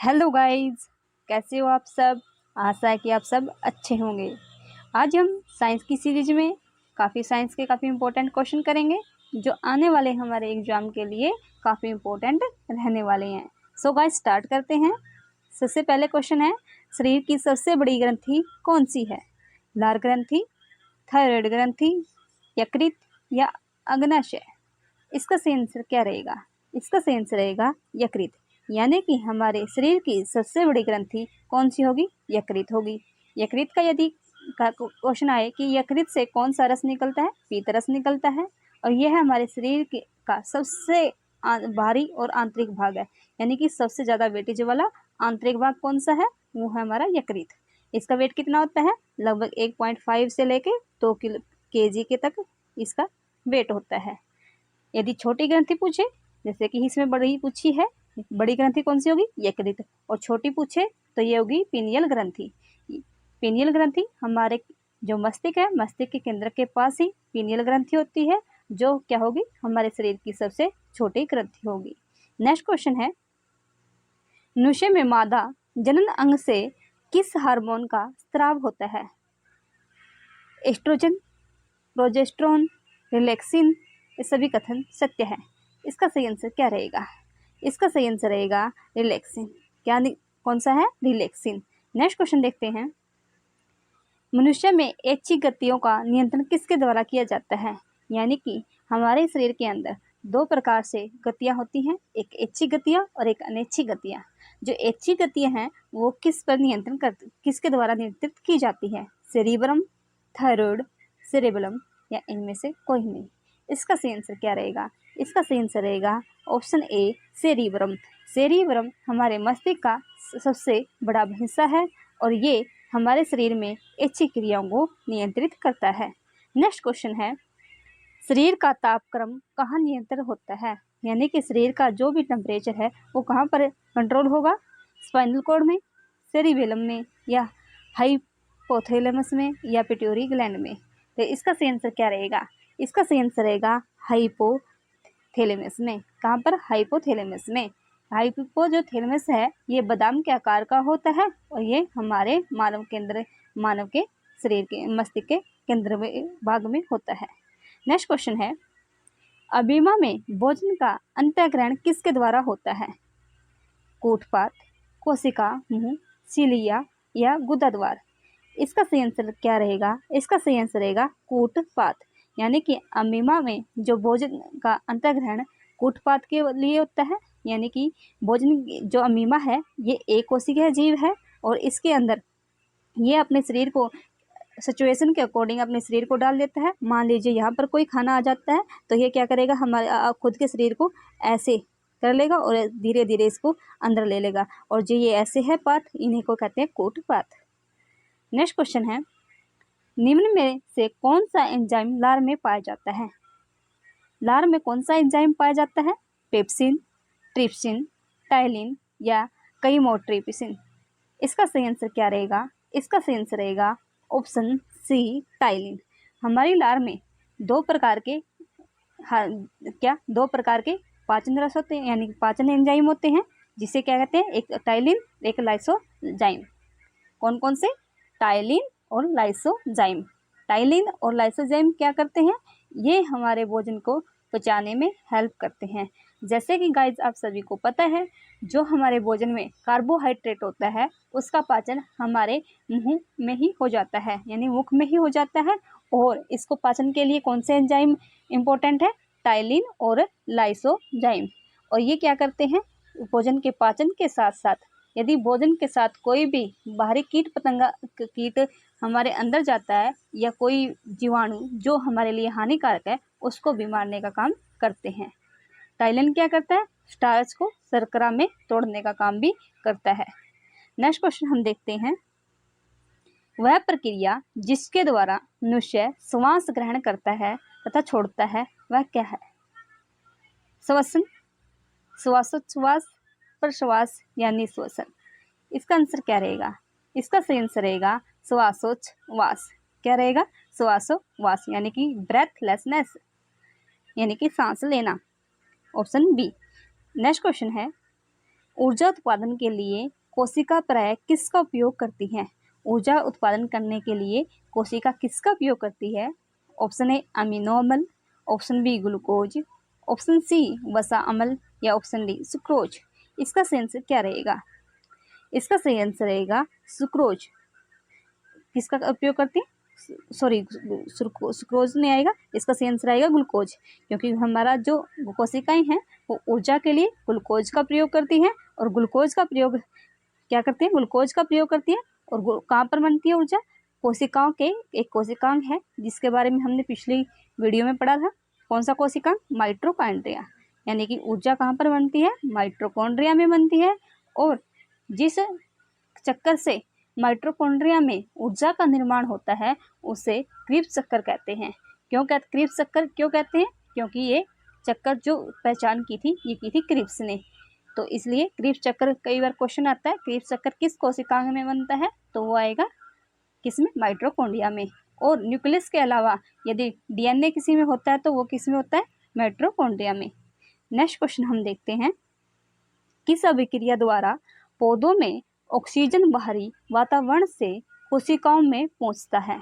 Hello guys, कैसे हो आप सब। आशा है कि आप सब अच्छे होंगे। आज हम साइंस की सीरीज में साइंस के काफ़ी इंपॉर्टेंट क्वेश्चन करेंगे जो आने वाले हमारे एग्जाम के लिए काफ़ी इंपॉर्टेंट रहने वाले हैं। सो गाइस, स्टार्ट करते हैं। सबसे पहले क्वेश्चन है, शरीर की सबसे बड़ी ग्रंथि कौन सी है? लार ग्रंथि, थायराइड ग्रंथि, यकृत या अग्नाशय? इसका सही आंसर क्या रहेगा? इसका सही आंसर रहेगा यकृत। यानी कि हमारे शरीर की सबसे बड़ी ग्रंथि कौन सी होगी? यकृत होगी। यकृत का यदि क्वेश्चन आए कि यकृत से कौन सा रस निकलता है? पीत रस निकलता है। और यह हमारे शरीर के का सबसे भारी और आंतरिक भाग है। यानी कि सबसे ज़्यादा वेटेज वाला आंतरिक भाग कौन सा है? वो है हमारा यकृत। इसका वेट कितना होता है? लगभग 1.5 से लेके 2 kg के तक इसका वेट होता है। यदि छोटी ग्रंथि पूछे, जैसे कि इसमें बड़ी पूछी है, बड़ी ग्रंथि कौन सी होगी? यकृत। और छोटी पूछे तो ये होगी पीनियल ग्रंथि। पीनियल ग्रंथि हमारे जो मस्तिष्क है, मस्तिष्क के केंद्र के पास ही पीनियल ग्रंथि होती है, जो क्या होगी? हमारे शरीर की सबसे छोटी ग्रंथि होगी। नेक्स्ट क्वेश्चन है, मनुष्य में मादा जनन अंग से किस हार्मोन का स्राव होता है? Estrogen, progesterone, relaxin? ये सभी कथन सत्य है। इसका सही आंसर क्या रहेगा? इसका सही आंसर रहेगा रिलैक्सिन। कौन सा है? रिलैक्सिन। नेक्स्ट क्वेश्चन देखते हैं, मनुष्य में ऐच्छिक गतियों का नियंत्रण किसके द्वारा किया जाता है? यानी कि हमारे शरीर के अंदर 2 प्रकार से गतियां होती हैं, एक ऐच्छिक गतियां और एक अनैच्छिक गतियां। जो ऐच्छिक गतियां हैं वो किसके द्वारा नियंत्रित की जाती है? सेरिब्रम, थायराइड, सेरेबेलम या इनमें से कोई नहीं। इसका सही आंसर क्या रहेगा? इसका सही आंसर रहेगा ऑप्शन ए, सेरिब्रम। सेरिब्रम हमारे मस्तिष्क का सबसे बड़ा हिस्सा है और ये हमारे शरीर में ऐच्छिक क्रियाओं को नियंत्रित करता है। नेक्स्ट क्वेश्चन है, शरीर का तापक्रम कहाँ नियंत्रित होता है? यानी कि शरीर का जो भी टेम्परेचर है वो कहाँ पर कंट्रोल होगा? स्पाइनल कॉर्ड में, सेरिबेलम में या हाइपोथैलेमस में या पिट्यूटरी ग्लैंड में? तो इसका सही आंसर क्या रहेगा? इसका सही आंसर रहेगा हाइपोथैलेमस में। कहाँ पर? हाइपोथैलेमस में। हाइपो जो थैलेमस है ये बादाम के आकार का होता है और ये हमारे मानव के शरीर के मस्तिष्क के केंद्र भाग में होता है। नेक्स्ट क्वेश्चन है, अमीबा में भोजन का अंतःग्रहण किसके द्वारा होता है? कूटपाथ, कोशिका मुंह, सिलिया या गुदा द्वार? इसका सही आंसर क्या रहेगा? इसका सही आंसर रहेगा कूटपाथ। यानी कि अमीबा में जो भोजन का अंतःग्रहण कूटपाथ के लिए होता है। यानी कि भोजन जो अमीबा है ये एक कोशिकीय जीव है और इसके अंदर ये अपने शरीर को सिचुएशन के अकॉर्डिंग अपने शरीर को डाल देता है। मान लीजिए यहाँ पर कोई खाना आ जाता है तो ये क्या करेगा? हमारे खुद के शरीर को ऐसे कर लेगा और धीरे धीरे इसको अंदर ले लेगा। और जो ये ऐसे है पाथ, इन्हीं को कहते हैं कूटपाथ। नेक्स्ट क्वेश्चन है, निम्न में से कौन सा एंजाइम लार में पाया जाता है? लार में कौन सा एंजाइम पाया जाता है? पेप्सिन, ट्रिप्सिन, टाइलिन या काइमोट्रिप्सिन? इसका सही आंसर क्या रहेगा? इसका सही आंसर रहेगा ऑप्शन सी, टाइलिन। हमारी लार में 2 प्रकार के पाचन रस होते हैं, यानी पाचन एंजाइम होते हैं, जिसे क्या कहते हैं? एक टाइलिन, एक लाइसोजाइम। कौन कौन से? टाइलिन और लाइसोजाइम। टाइलिन और लाइसोजाइम क्या करते हैं? ये हमारे भोजन को पचाने में हेल्प करते हैं। जैसे कि गाइस आप सभी को पता है, जो हमारे भोजन में कार्बोहाइड्रेट होता है उसका पाचन हमारे मुंह में ही हो जाता है, यानी मुख में ही हो जाता है। और इसको पाचन के लिए कौन से एंजाइम इम्पोर्टेंट है? टाइलिन और लाइसोजाइम। और ये क्या करते हैं? भोजन के पाचन के साथ साथ यदि भोजन के साथ कोई भी बाहरी कीट हमारे अंदर जाता है या कोई जीवाणु जो हमारे लिए हानिकारक है उसको भी मारने का काम करते हैं। टाइलिन क्या करता है? स्टार्च को शर्करा में तोड़ने का काम भी करता है। नेक्स्ट क्वेश्चन हम देखते हैं, वह प्रक्रिया जिसके द्वारा मनुष्य श्वास ग्रहण करता है तथा छोड़ता है वह क्या है? श्वसन, श्वासोच्छ्वास, प्रश्वास या निश्वसन? इसका आंसर क्या रहेगा? इसका सही आंसर रहेगा श्वासोच्छ्वास। क्या रहेगा? श्वासोच्छ्वास, यानी कि ब्रेथलेसनेस, यानी कि सांस लेना। Option B. नेक्स्ट क्वेश्चन है, ऊर्जा उत्पादन के लिए कोशिका प्रायः किसका उपयोग करती है? ऊर्जा उत्पादन करने के लिए कोशिका किसका उपयोग करती है? ऑप्शन ए अमीनो अम्ल, option B glucose, option C वसा अम्ल या ऑप्शन डी सुक्रोज। इसका सही आंसर क्या रहेगा? इसका सही आंसर रहेगा सुक्रोज। किसका उपयोग करती है? सॉरी, सुक्रोज नहीं आएगा, इसका सही आंसर आएगा ग्लूकोज, क्योंकि हमारा जो कोशिकाएं हैं वो ऊर्जा के लिए ग्लूकोज का प्रयोग करती हैं और ग्लूकोज का प्रयोग क्या करती है? ग्लूकोज का प्रयोग करती है। और कहाँ पर बनती है ऊर्जा? कोशिकाओं के एक कोशिकांग है जिसके बारे में हमने पिछली वीडियो में पढ़ा था। कौन सा कोशिकांग? माइटोकॉन्ड्रिया। यानी कि ऊर्जा कहाँ पर बनती है? माइटोकॉन्ड्रिया में बनती है। और जिस चक्कर से माइटोकॉन्ड्रिया में ऊर्जा का निर्माण होता है उसे क्रीब्स चक्कर कहते हैं। क्रीब्स चक्कर क्यों कहते हैं? क्योंकि ये चक्कर जो पहचान की थी ये की थी क्रीब्स ने, तो इसलिए क्रीब्स चक्कर कई बार क्वेश्चन आता है। क्रीब्स चक्कर किस कोशिकांग में बनता है? तो वो आएगा किसमें? माइटोकॉन्ड्रिया में। और न्यूक्लियस के अलावा यदि डीएनए किसी में होता है तो वो किस में होता है? माइटोकॉन्ड्रिया में। नेक्स्ट क्वेश्चन हम देखते हैं, किस अभिक्रिया द्वारा पौधों में ऑक्सीजन बाहरी वातावरण से कोशिकाओं में पहुंचता है?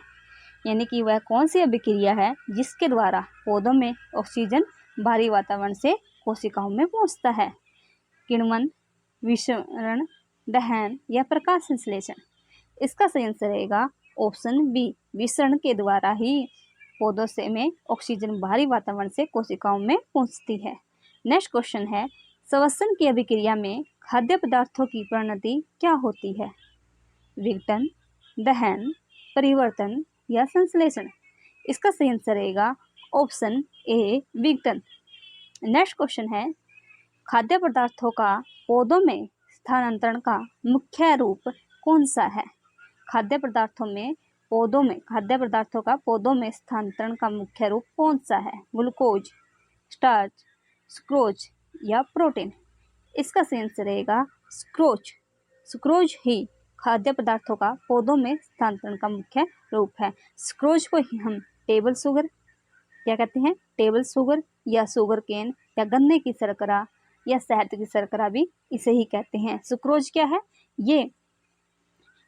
यानी कि वह कौन सी अभिक्रिया है जिसके द्वारा पौधों में ऑक्सीजन बाहरी वातावरण से कोशिकाओं में पहुंचता है? किण्वन, विसरण, दहन या प्रकाश संश्लेषण। इसका सही आंसर रहेगा ऑप्शन बी, विसरण के द्वारा ही पौधों से में ऑक्सीजन बाहरी वातावरण से कोशिकाओं में पहुंचती है। नेक्स्ट क्वेश्चन है, श्वसन की अभिक्रिया में खाद्य पदार्थों की परिणति क्या होती है? विघटन, दहन, परिवर्तन या संश्लेषण। इसका सही आंसर रहेगा ऑप्शन ए, विघटन। नेक्स्ट क्वेश्चन है, खाद्य पदार्थों का पौधों में स्थानांतरण का मुख्य रूप कौन सा है? खाद्य पदार्थों का पौधों में स्थानांतरण का मुख्य रूप कौन सा है? ग्लूकोज, स्टार्च, सुक्रोज या प्रोटीन। इसका सही आंसर रहेगा सुक्रोज। सुक्रोज ही खाद्य पदार्थों का पौधों में स्थानांतरण का मुख्य रूप है। सुक्रोज को ही हम टेबल शुगर क्या कहते हैं? टेबल शुगर या शुगर केन या गन्ने की शर्करा या शहद की शर्करा भी इसे ही कहते हैं। सुक्रोज क्या है? ये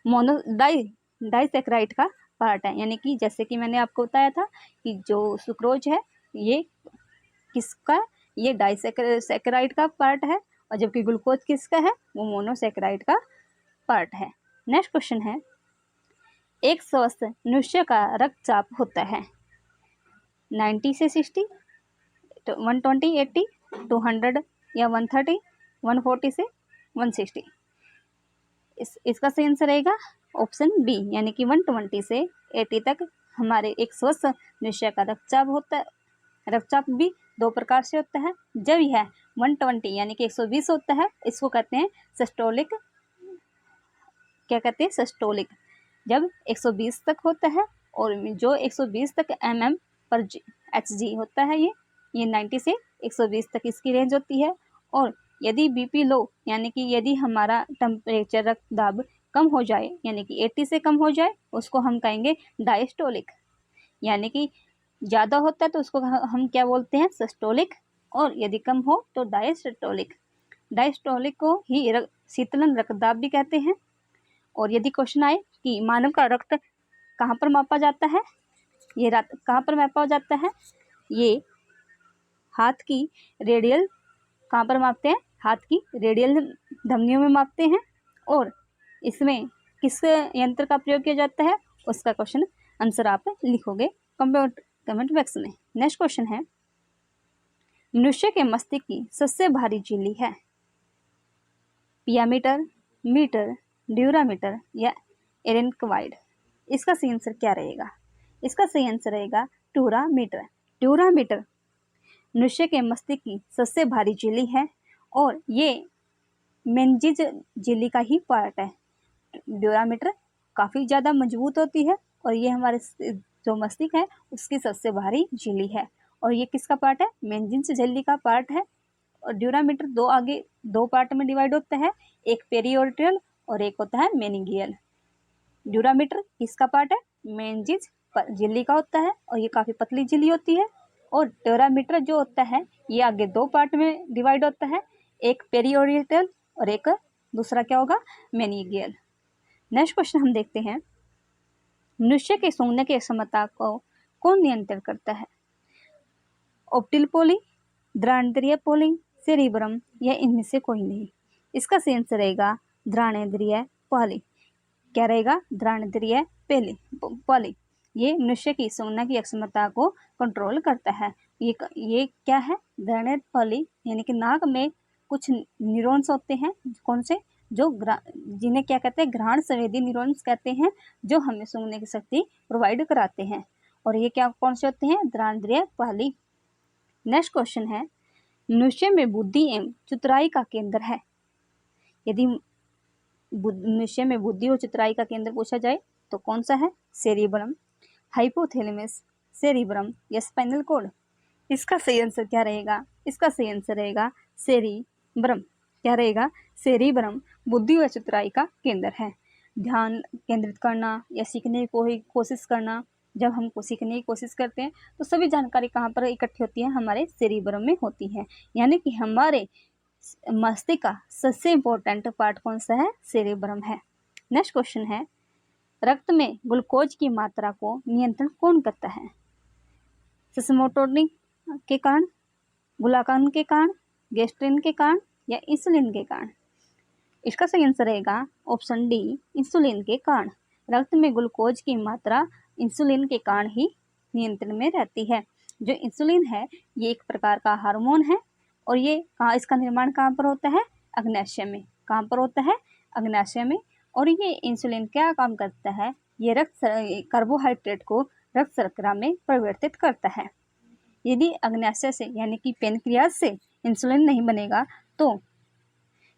डाइसैकेराइड का पार्ट है। यानी कि जैसे कि मैंने आपको बताया था कि जो सुक्रोज है ये किसका? ये डाइसैकेराइड का पार्ट है, और जबकि ग्लूकोज किसका है? वो मोनोसैकेराइड का पार्ट है। नेक्स्ट क्वेश्चन है, एक स्वस्थ मनुष्य का रक्तचाप होता है 90 से 60, 120, 80, 200 या 130, 140 से 160। इसका सही आंसर रहेगा ऑप्शन बी, यानी कि 120 से 80 तक हमारे एक स्वस्थ मनुष्य का रक्तचाप होता है। रक्तचाप भी दो प्रकार से होता है। जब यह 120 यानी कि 120 होता है, इसको कहते हैं सिस्टोलिक। क्या कहते हैं? सिस्टोलिक। जब 120 तक होता है, और जो 120 तक mm पर HG होता है, ये 90 से 120 तक इसकी रेंज होती है। और यदि बीपी लो यानी कि यदि हमारा टेम्परेचर रक्तदाब कम हो जाए यानी कि 80 से कम हो जाए, उसको हम कहेंगे डायस्टोलिक। यानी कि ज़्यादा होता है तो उसको हम क्या बोलते हैं? सिस्टोलिक। और यदि कम हो तो डायस्टोलिक। डायस्टोलिक को ही शीतलन रक्तदाब भी कहते हैं। और यदि क्वेश्चन आए कि मानव का रक्त कहाँ पर मापा जाता है, ये कहाँ पर मापा जाता है? ये हाथ की रेडियल, कहाँ पर मापते हैं? हाथ की रेडियल धमनियों में मापते हैं। और इसमें किस यंत्र का प्रयोग किया जाता है, उसका क्वेश्चन आंसर आप लिखोगे कमेंट बॉक्स में। नेक्स्ट क्वेश्चन है, मनुष्य के मस्तिष्क की सबसे भारी झिल्ली है पियामीटर, मीटर, ड्यूरामीटर या एरेनक्वाइड। इसका सही आंसर क्या रहेगा? इसका सही आंसर रहेगा ड्यूरामीटर। ड्यूरामीटर मनुष्य के मस्तिष्क की सबसे भारी झिल्ली है और ये मेनिंजेस झिल्ली का ही पार्ट है। ड्यूरामीटर काफ़ी ज़्यादा मजबूत होती है और ये हमारे जो मस्तिष्क है उसकी सबसे भारी झिल्ली है। और ये किसका पार्ट है? मेनिंजेस झिल्ली का पार्ट है। और ड्यूरामीटर दो पार्ट में डिवाइड होता है, एक पेरिओर्डियल और एक होता है मेनिंगियल। ड्यूरामीटर किसका पार्ट है? मेनिंजेस झिल्ली का होता है और ये काफ़ी पतली झिल्ली होती है। और ड्यूरामीटर जो होता है ये आगे दो पार्ट में डिवाइड होता है, एक पेरिओर्डियल और एक दूसरा क्या होगा, मेनिगियल। नेक्स्ट क्वेश्चन हम देखते हैं, मनुष्य के सूंघने की क्षमता को कौन नियंत्रण करता है? ऑप्टिल पोली, घ्राणेंद्रिय पोली, सेरिब्रम या इनमें से कोई नहीं। इसका सही आंसर रहेगा घ्राणेंद्रिय पोली। क्या रहेगा? घ्राणेंद्रिय पोली। ये मनुष्य की सूंघने की क्षमता को कंट्रोल करता है। ये क्या है? घ्राणेंद्रिय पोली, यानी कि नाक में कुछ न्यूरॉन्स होते हैं, कौन से? जो जिन्हें क्या कहते हैं? घ्राण संवेदी न्यूरॉन्स कहते हैं, जो हमें सूंघने की शक्ति प्रोवाइड कराते हैं। और ये क्या कौन से होते हैं? घ्राणेंद्रिय पोली। नेक्स्ट क्वेश्चन है, मनुष्य में बुद्धि एवं चतुराई का केंद्र है। यदि मनुष्य में बुद्धि और चतुराई का केंद्र पूछा जाए तो कौन सा है? सेरिब्रम, हाइपोथैलेमस, सेरिब्रम या स्पाइनल कॉर्ड। इसका सही आंसर क्या रहेगा? इसका सही आंसर रहेगा सेरिब्रम। क्या रहेगा? सेरिब्रम बुद्धि और चतुराई का केंद्र है। ध्यान केंद्रित करना या सीखने को ही कोशिश करना, जब हम सीखने की कोशिश करते हैं तो सभी जानकारी कहाँ पर इकट्ठी होती है? हमारे सेरिब्रम में होती है। यानी कि हमारे मस्तिष्क का सबसे इम्पोर्टेंट पार्ट कौन सा है? सेरिब्रम है। नेक्स्ट क्वेश्चन है, रक्त में ग्लूकोज की मात्रा को नियंत्रण कौन करता है? सेसमोटोनिक के कारण, ग्लूकागॉन के कारण, गैस्ट्रिन के कारण या इंसुलिन के कारण। इसका सही आंसर रहेगा ऑप्शन डी, इंसुलिन के कारण। रक्त में ग्लूकोज की मात्रा इंसुलिन के कारण ही नियंत्रण में रहती है। जो इंसुलिन है ये एक प्रकार का हार्मोन है और ये इसका निर्माण कहाँ पर होता है? अग्नाशय में। कहाँ पर होता है? अग्नाशय में। और ये इंसुलिन क्या काम करता है? ये कार्बोहाइड्रेट को रक्त शर्करा में परिवर्तित करता है। यदि अग्नाशय से यानी कि पेनक्रियाज से इंसुलिन नहीं बनेगा तो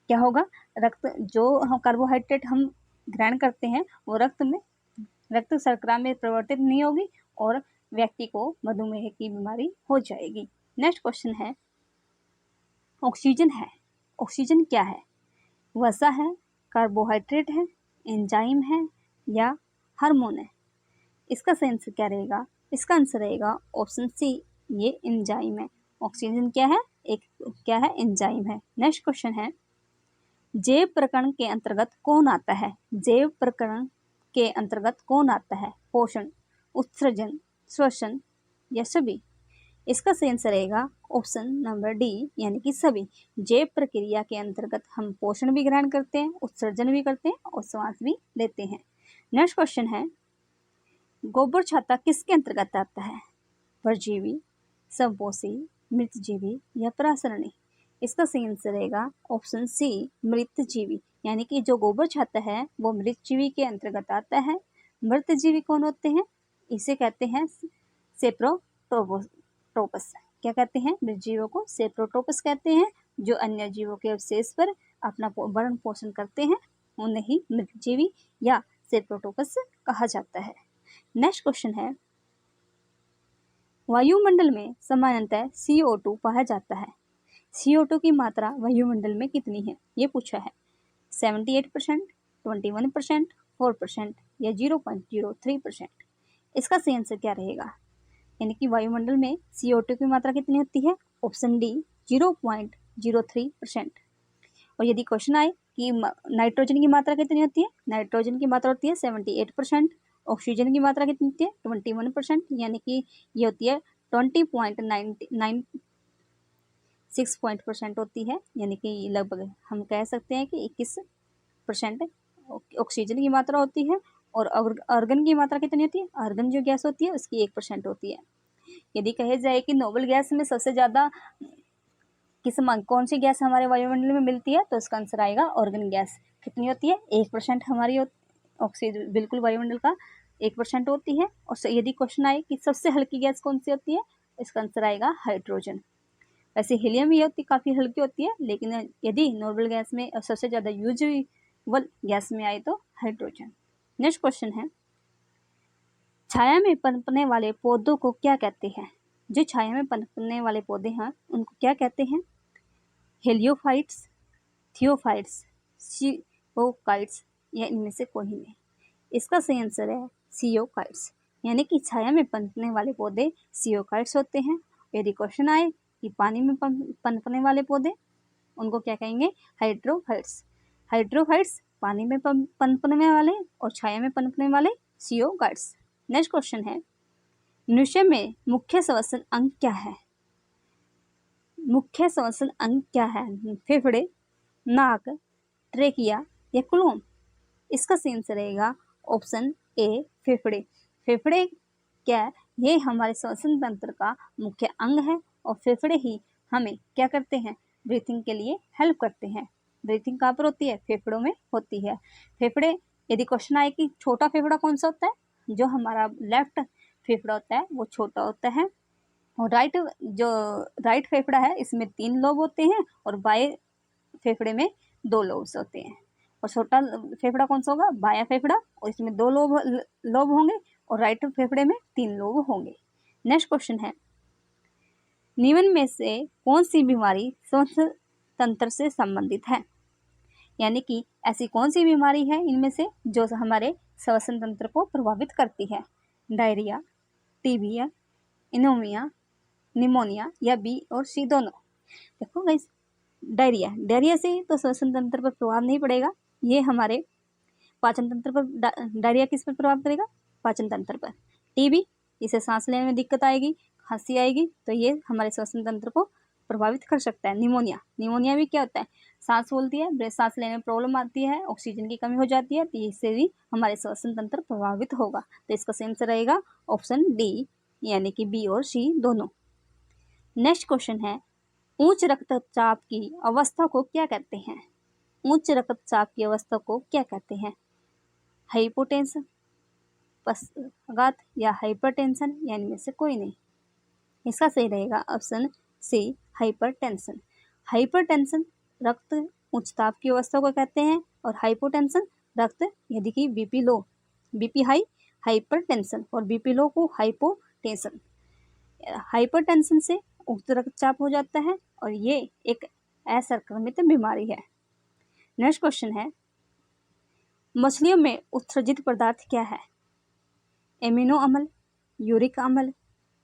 क्या होगा? जो कार्बोहाइड्रेट हम ग्रहण करते हैं वो रक्त शर्करा में परिवर्तित नहीं होगी और व्यक्ति को मधुमेह की बीमारी हो जाएगी। नेक्स्ट क्वेश्चन है, ऑक्सीजन है। ऑक्सीजन क्या है? वसा है, कार्बोहाइड्रेट है, एंजाइम है या हार्मोन है? इसका सही आंसर क्या रहेगा? इसका आंसर रहेगा ऑप्शन सी, ये एंजाइम है। ऑक्सीजन क्या है? क्या है? एंजाइम है। नेक्स्ट क्वेश्चन है, जैव प्रकरण के अंतर्गत कौन आता है? जैव प्रकरण के अंतर्गत कौन आता है? पोषण, उत्सर्जन, श्वसन या सभी? इसका सही आंसर रहेगा ऑप्शन नंबर डी, यानी कि सभी। जैव प्रक्रिया के अंतर्गत हम पोषण भी ग्रहण करते हैं, उत्सर्जन भी करते हैं और श्वास भी लेते हैं। नेक्स्ट क्वेश्चन है, गोबर छाता किसके अंतर्गत आता है? परजीवी, संपोषी, मृतजीवी या परासरणी? इसका सही आंसर रहेगा ऑप्शन सी, मृतजीवी। यानी कि जो गोबर छाता है वो मृतजीवी के अंतर्गत आता है। मृतजीवी कौन होते हैं? इसे कहते हैं सेप्रोटोपस। क्या कहते हैं? मृतजीवों को सेप्रोटोपस कहते हैं। जो अन्य जीवों के अवशेष पर अपना भरण पोषण करते हैं उन्हें ही मृतजीवी या सेप्रोटोपस कहा जाता है। नेक्स्ट क्वेश्चन है, वायुमंडल में सामान्यतः CO2 पाया जाता है। CO2 की मात्रा वायुमंडल में कितनी है? ये पूछा है। 78%, 21%, 4% या 0.03%? इसका सही आंसर क्या रहेगा? यानी कि वायुमंडल में CO2 की मात्रा कितनी होती है? Option D, 0.03%। और यदि क्वेश्चन आए कि नाइट्रोजन की मात्रा कितनी होती है? नाइट्रोजन की मात्रा होती है 78%। ऑक्सीजन की मात्रा कितनी होती है? 21%, यानी कि ये होती है 20.96% होती है। यानी कि लगभग हम कह सकते हैं कि 21% ऑक्सीजन की मात्रा होती है। और आर्गन की मात्रा कितनी होती है? आर्गन जो गैस होती है उसकी 1% होती है। यदि कहे जाए कि नोबल गैस में सबसे ज़्यादा कौन सी गैस हमारे वायुमंडल में मिलती है, तो इसका आंसर आएगा ऑर्गन गैस। कितनी होती है? 1% हमारी ऑक्सीजन बिल्कुल वायुमंडल का 1% होती है। और यदि क्वेश्चन आए कि सबसे हल्की गैस कौन सी होती है, इसका आंसर आएगा हाइड्रोजन। वैसे हीलियम भी काफ़ी हल्की होती है, लेकिन यदि नोबल गैस में सबसे ज़्यादा यूजुअल गैस में आए तो हाइड्रोजन। नेक्स्ट क्वेश्चन है, छाया में पनपने वाले पौधों को क्या कहते हैं? जो छाया में पनपने वाले पौधे हैं उनको क्या कहते हैं? हेलियोफाइट्स, थियोफाइट्स, सियोकाइट्स या इनमें से कोई नहीं? इसका सही आंसर है सियोकाइट्स। यानी कि छाया में पनपने वाले पौधे सियोकाइट्स होते हैं। यदि क्वेश्चन आए कि पानी में पनपने वाले पौधे, उनको क्या कहेंगे? हाइड्रोफाइट्स। हाइड्रोफाइट्स पानी में पनपने वाले और छाया में पनपने वाले जियोगाइट्स। नेक्स्ट क्वेश्चन है, मनुष्य में मुख्य श्वसन अंग क्या है? मुख्य श्वसन अंग क्या है? फेफड़े, नाक, ट्रेकिया या कोलोन? इसका सही आंसर रहेगा ऑप्शन ए, फेफड़े। फेफड़े क्या? ये हमारे श्वसन तंत्र का मुख्य अंग है और फेफड़े ही हमें क्या करते हैं? ब्रीथिंग के लिए हेल्प करते हैं। ब्रीथिंग कहाँ पर होती है? फेफड़ों में होती है। फेफड़े, यदि क्वेश्चन आए कि छोटा फेफड़ा कौन सा होता है, जो हमारा लेफ्ट फेफड़ा होता है वो छोटा होता है, और राइट फेफड़ा है इसमें 3 लोब होते हैं और बाएं फेफड़े में 2 लोब्स होते हैं। और छोटा फेफड़ा कौन सा होगा? बायां फेफड़ा, और इसमें 2 लोब होंगे और राइट फेफड़े में 3 लोब होंगे। नेक्स्ट क्वेश्चन है, निम्न में से कौन सी बीमारी श्वसन तंत्र से संबंधित है? यानी कि ऐसी कौन सी बीमारी है इनमें से जो हमारे श्वसन तंत्र को प्रभावित करती है? डायरिया, टीबी, इनोमिया, निमोनिया या बी और सी दोनों? देखो गाइस, डायरिया से तो श्वसन तंत्र पर प्रभाव नहीं पड़ेगा, ये हमारे पाचन तंत्र पर। डायरिया किस पर प्रभाव करेगा? पाचन तंत्र पर। टीबी, इसे सांस लेने में दिक्कत आएगी, खांसी आएगी, तो ये हमारे श्वसन तंत्र को प्रभावित कर सकता है। निमोनिया भी क्या होता है? सांस फूलती है, सांस लेने में प्रॉब्लम आती है, ऑक्सीजन की कमी हो जाती है, तो इससे भी हमारे श्वसन तंत्र प्रभावित होगा। तो इसका सही आंसर रहेगा ऑप्शन डी, यानी कि बी और सी दोनों। नेक्स्ट क्वेश्चन है, उच्च रक्तचाप की अवस्था को क्या कहते हैं? उच्च रक्तचाप की अवस्था को क्या कहते हैं? हाइपोटेंशन, पक्षाघात या हाइपरटेंशन, या इनमें से कोई नहीं? इसका सही रहेगा ऑप्शन सी, हाइपरटेंशन। हाइपरटेंशन रक्त उच्च ताप की अवस्था को कहते हैं, और हाइपोटेंशन रक्त यदि कि BP low, BP high hypertension, और बीपी लो को हाइपोटेंशन। हाइपरटेंशन से उच्च रक्तचाप हो जाता है और ये एक असंक्रमित बीमारी है। नेक्स्ट क्वेश्चन है, मछलियों में उत्सर्जित पदार्थ क्या है? एमिनो अम्ल, यूरिक अम्ल,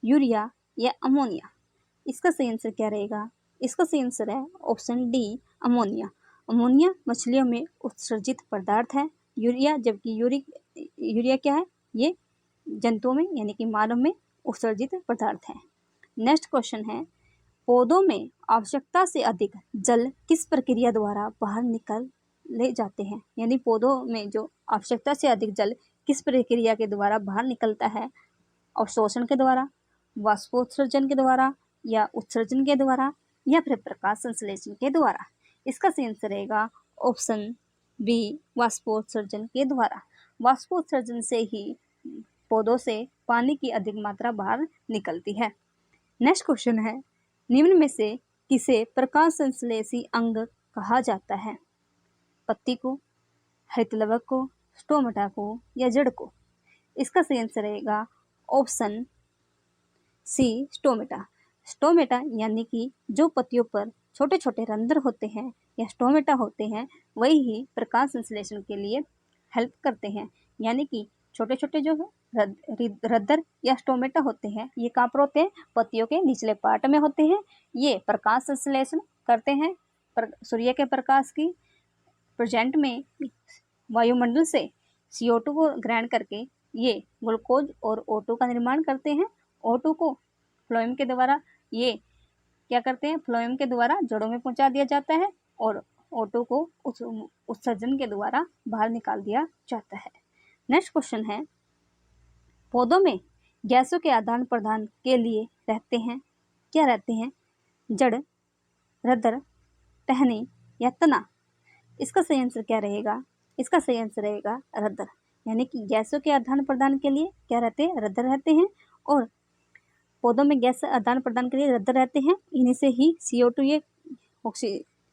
यूरिया या अमोनिया? इसका सही आंसर क्या रहेगा? इसका सही आंसर है ऑप्शन डी, अमोनिया। अमोनिया मछलियों में उत्सर्जित पदार्थ है। यूरिया, जबकि यूरिया क्या है? ये जंतुओं में यानी कि मानव में उत्सर्जित पदार्थ है। नेक्स्ट क्वेश्चन है, पौधों में आवश्यकता से अधिक जल किस प्रक्रिया द्वारा बाहर निकल ले जाते हैं? यानी पौधों में जो आवश्यकता से अधिक जल किस प्रक्रिया के द्वारा बाहर निकलता है? अवशोषण के द्वारा, वाष्पोत्सर्जन के द्वारा, या उत्सर्जन के द्वारा, या फिर प्रकाश संश्लेषण के द्वारा? इसका सही आंसर रहेगा ऑप्शन बी, वाष्पोत्सर्जन के द्वारा। वाष्पोत्सर्जन से ही पौधों से पानी की अधिक मात्रा बाहर निकलती है। नेक्स्ट क्वेश्चन है, निम्न में से किसे प्रकाश संश्लेषी अंग कहा जाता है? पत्ती को, हरितलवक को, स्टोमेटा को, या जड़ को? इसका सही आंसर रहेगा ऑप्शन सी, स्टोमेटा। स्टोमेटा यानी कि जो पत्तियों पर छोटे छोटे रंध्र होते हैं या स्टोमेटा होते हैं, वही ही प्रकाश संश्लेषण के लिए हेल्प करते हैं। यानी कि छोटे छोटे जो रद्दर या स्टोमेटा होते हैं, ये कहाँ पर होते हैं? पत्तियों के निचले पार्ट में होते हैं। ये प्रकाश संश्लेषण करते हैं, सूर्य के प्रकाश की प्रेजेंट में वायुमंडल से CO2 को ग्रहण करके ये ग्लूकोज और O2 का निर्माण करते हैं। O2 को फ्लोएम के द्वारा ये क्या करते हैं? फ्लोएम के द्वारा जड़ों में पहुंचा दिया जाता है, और O2 को उत्सर्जन के द्वारा बाहर निकाल दिया जाता है। नेक्स्ट क्वेश्चन है, पौधों में गैसों के आदान प्रदान के लिए रहते हैं, क्या रहते हैं? जड़, रद्र, टहनी या तना? इसका सही आंसर क्या रहेगा? इसका सही आंसर रहेगा रद्र। यानी कि गैसों के आदान प्रदान के लिए क्या रहते हैं? रद्र रहते हैं, और पौधों में गैस आदान प्रदान के लिए रद्र रहते हैं। इन्हीं से ही CO2 ये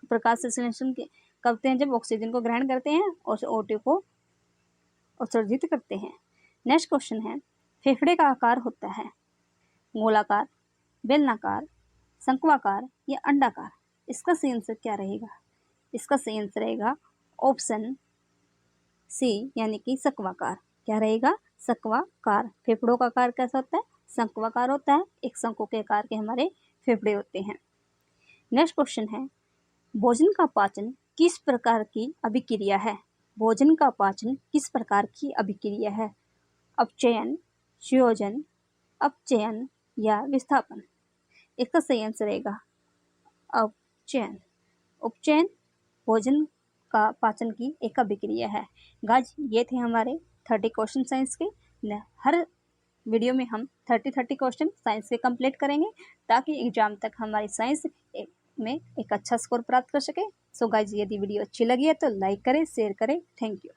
प्रकाश संश्लेषण करते हैं, जब ऑक्सीजन को ग्रहण करते हैं और O2 को उत्सर्जित करते हैं। नेक्स्ट क्वेश्चन है, फेफड़े का आकार होता है गोलाकार, बेलनाकार, शंक्वाकार या अंडाकार? इसका सही आंसर क्या रहेगा? इसका सही आंसर रहेगा ऑप्शन सी, यानी कि शंक्वाकार। क्या रहेगा? शंक्वाकार। फेफड़ों का आकार कैसा होता है? शंक्वाकार होता है। एक शंकु के आकार के हमारे फेफड़े होते हैं। नेक्स्ट क्वेश्चन है, भोजन का पाचन किस प्रकार की अभिक्रिया है? भोजन का पाचन किस प्रकार की अभिक्रिया है? अपचयन, संयोजन, अपचयन या विस्थापन? इसका सही आंसर रहेगा अपचयन। उपचयन भोजन का पाचन की एक अभिक्रिया है। गाइस, ये थे हमारे 30 क्वेश्चन साइंस के। हर वीडियो में हम 30 क्वेश्चन साइंस के कंप्लीट करेंगे ताकि एग्जाम तक हमारी साइंस में एक अच्छा स्कोर प्राप्त कर सके। सो गाइस, यदि वीडियो अच्छी लगी है तो लाइक करें, शेयर करें। Thank you.